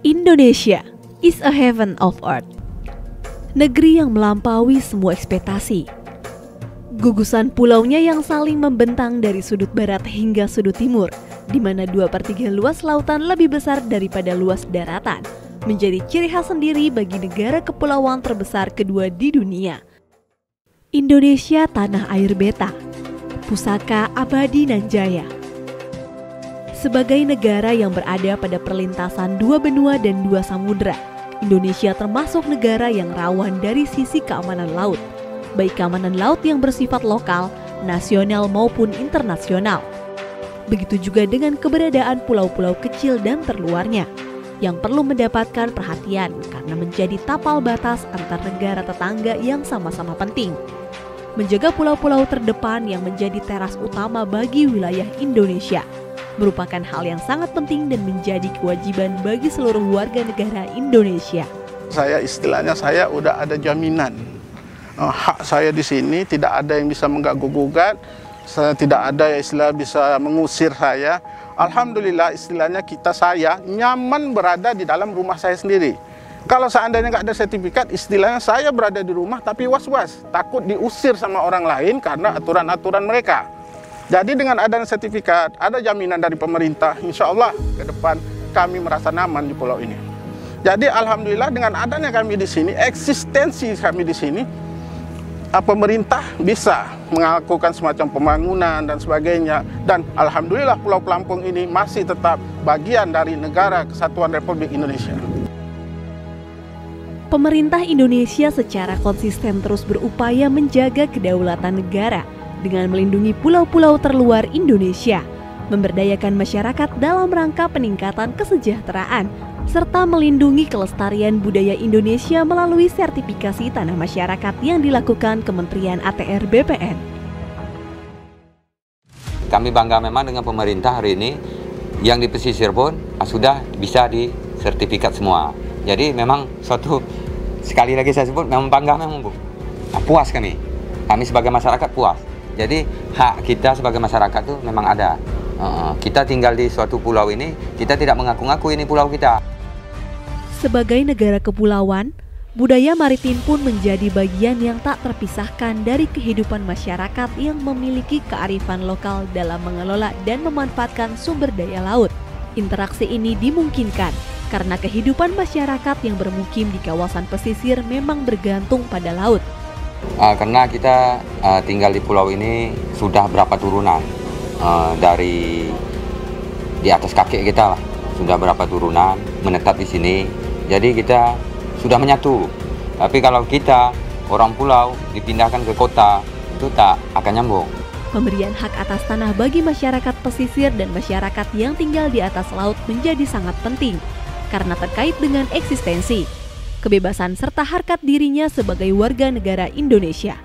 Indonesia is a heaven of art. Negeri yang melampaui semua ekspektasi. Gugusan pulaunya yang saling membentang dari sudut barat hingga sudut timur, di mana 2/3 luas lautan lebih besar daripada luas daratan, menjadi ciri khas sendiri bagi negara kepulauan terbesar kedua di dunia. Indonesia tanah air beta, pusaka abadi nan jaya. Sebagai negara yang berada pada perlintasan dua benua dan dua samudera, Indonesia termasuk negara yang rawan dari sisi keamanan laut, baik keamanan laut yang bersifat lokal, nasional maupun internasional. Begitu juga dengan keberadaan pulau-pulau kecil dan terluarnya, yang perlu mendapatkan perhatian karena menjadi tapal batas antar negara tetangga yang sama-sama penting. Menjaga pulau-pulau terdepan yang menjadi teras utama bagi wilayah Indonesia merupakan hal yang sangat penting dan menjadi kewajiban bagi seluruh warga negara Indonesia. Istilahnya saya udah ada jaminan. Hak saya di sini tidak ada yang bisa mengganggu-gugat, tidak ada yang istilah bisa mengusir saya. Alhamdulillah istilahnya saya nyaman berada di dalam rumah saya sendiri. Kalau seandainya nggak ada sertifikat, istilahnya saya berada di rumah tapi was-was, takut diusir sama orang lain karena aturan-aturan mereka. Jadi dengan adanya sertifikat, ada jaminan dari pemerintah, insya Allah ke depan kami merasa nyaman di pulau ini. Jadi alhamdulillah dengan adanya kami di sini, eksistensi kami di sini, pemerintah bisa melakukan semacam pembangunan dan sebagainya. Dan alhamdulillah Pulau Pelampung ini masih tetap bagian dari negara Kesatuan Republik Indonesia. Pemerintah Indonesia secara konsisten terus berupaya menjaga kedaulatan negara dengan melindungi pulau-pulau terluar Indonesia, memberdayakan masyarakat dalam rangka peningkatan kesejahteraan, serta melindungi kelestarian budaya Indonesia melalui sertifikasi tanah masyarakat yang dilakukan Kementerian ATR BPN. Kami bangga memang dengan pemerintah hari ini, yang di pesisir pun sudah bisa disertifikat semua. Jadi memang sekali lagi saya sebut, memang bangga memang Bu. Puas kami sebagai masyarakat puas. Jadi hak kita sebagai masyarakat itu memang ada. Kita tinggal di suatu pulau ini, kita tidak mengaku-ngaku ini pulau kita. Sebagai negara kepulauan, budaya maritim pun menjadi bagian yang tak terpisahkan dari kehidupan masyarakat yang memiliki kearifan lokal dalam mengelola dan memanfaatkan sumber daya laut. Interaksi ini dimungkinkan karena kehidupan masyarakat yang bermukim di kawasan pesisir memang bergantung pada laut. Karena kita tinggal di pulau ini sudah berapa turunan, dari di atas kakek kita sudah berapa turunan menetap di sini, jadi kita sudah menyatu. Tapi kalau kita orang pulau dipindahkan ke kota, itu tak akan nyambung. Pemberian hak atas tanah bagi masyarakat pesisir dan masyarakat yang tinggal di atas laut menjadi sangat penting karena terkait dengan eksistensi, kebebasan serta harkat dirinya sebagai warga negara Indonesia.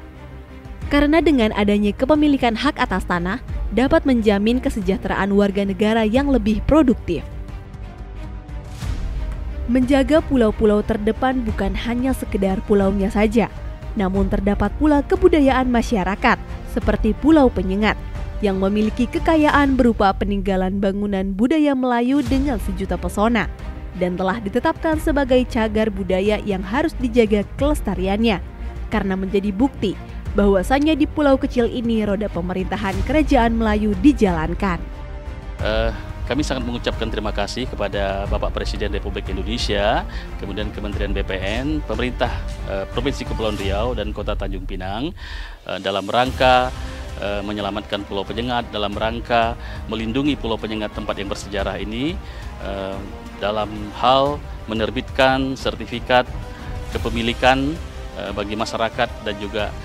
Karena dengan adanya kepemilikan hak atas tanah dapat menjamin kesejahteraan warga negara yang lebih produktif. Menjaga pulau-pulau terdepan bukan hanya sekedar pulaunya saja, namun terdapat pula kebudayaan masyarakat seperti Pulau Penyengat yang memiliki kekayaan berupa peninggalan bangunan budaya Melayu dengan sejuta pesona dan telah ditetapkan sebagai cagar budaya yang harus dijaga kelestariannya karena menjadi bukti bahwasannya di pulau kecil ini roda pemerintahan kerajaan Melayu dijalankan. Kami sangat mengucapkan terima kasih kepada Bapak Presiden Republik Indonesia, kemudian Kementerian BPN, pemerintah Provinsi Kepulauan Riau dan Kota Tanjung Pinang dalam rangka menyelamatkan Pulau Penyengat, dalam rangka melindungi Pulau Penyengat tempat yang bersejarah ini, dalam hal menerbitkan sertifikat kepemilikan bagi masyarakat dan juga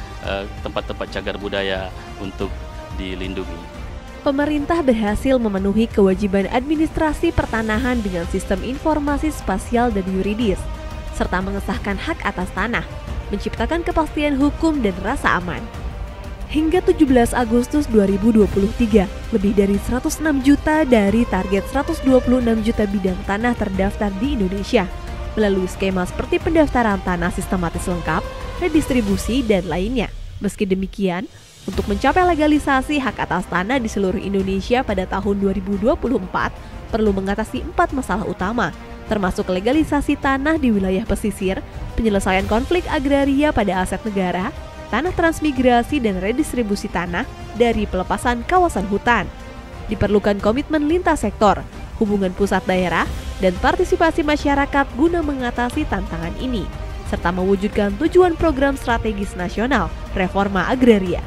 tempat-tempat cagar budaya untuk dilindungi. Pemerintah berhasil memenuhi kewajiban administrasi pertanahan dengan sistem informasi spasial dan yuridis, serta mengesahkan hak atas tanah, menciptakan kepastian hukum dan rasa aman. Hingga 17 Agustus 2023, lebih dari 106 juta dari target 126 juta bidang tanah terdaftar di Indonesia melalui skema seperti pendaftaran tanah sistematis lengkap, redistribusi, dan lainnya. Meski demikian, untuk mencapai legalisasi hak atas tanah di seluruh Indonesia pada tahun 2024, perlu mengatasi 4 masalah utama, termasuk legalisasi tanah di wilayah pesisir, penyelesaian konflik agraria pada aset negara, tanah transmigrasi dan redistribusi tanah dari pelepasan kawasan hutan. Diperlukan komitmen lintas sektor, hubungan pusat daerah, dan partisipasi masyarakat guna mengatasi tantangan ini, serta mewujudkan tujuan program strategis nasional reforma agraria.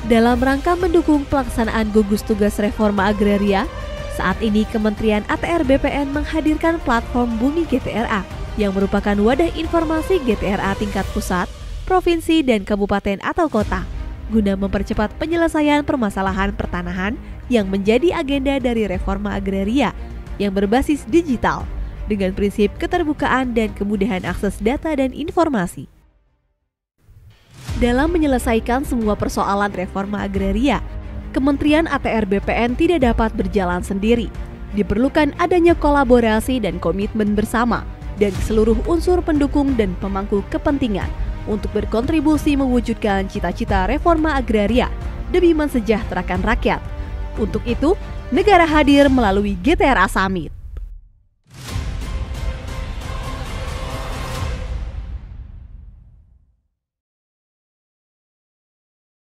Dalam rangka mendukung pelaksanaan gugus tugas reforma agraria, saat ini Kementerian ATR BPN menghadirkan platform Bumi GTRA yang merupakan wadah informasi GTRA tingkat pusat, provinsi, dan kabupaten atau kota, guna mempercepat penyelesaian permasalahan pertanahan yang menjadi agenda dari reforma agraria yang berbasis digital, dengan prinsip keterbukaan dan kemudahan akses data dan informasi. Dalam menyelesaikan semua persoalan reforma agraria, Kementerian ATR BPN tidak dapat berjalan sendiri. Diperlukan adanya kolaborasi dan komitmen bersama dari seluruh unsur pendukung dan pemangku kepentingan untuk berkontribusi mewujudkan cita-cita reforma agraria demi mensejahterakan rakyat. Untuk itu, negara hadir melalui GTRA Summit.